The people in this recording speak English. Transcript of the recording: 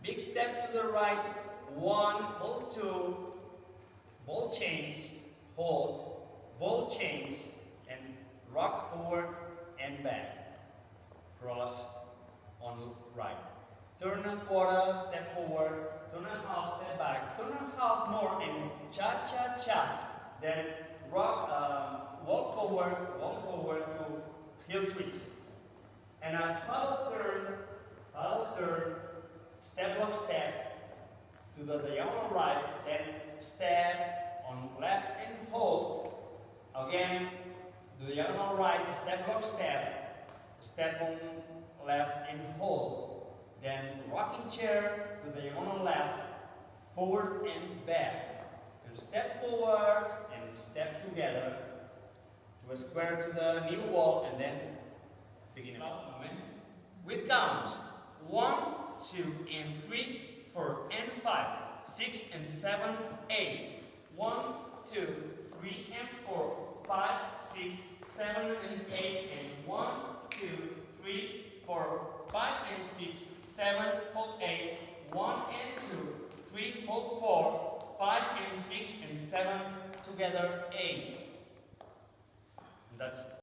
Big step to the right, 1, hold 2, ball change, hold, ball change, and rock forward and back. Cross on right. Turn a quarter, step forward, turn a half, step back, turn a half more, and cha-cha-cha. Then rock, walk forward to heel switches. And a paddle turn, step block step to the diagonal right, then step on left and hold. Again, the diagonal right, step block step on left and hold. Then rocking chair to the diagonal left, forward and back. And step forward and step together to a square to the new wall, and then begin about movement with counts 1, 2, and 3, 4, and 5, 6, and 7, 8. 1, 2, 3, and 4, 5, 6, 7, and 8, and 1, 2, 3, 4, 5, and 6, 7, hold 8, 1 and 2, 3, hold 4, 5 and 6 and 7, together 8. That's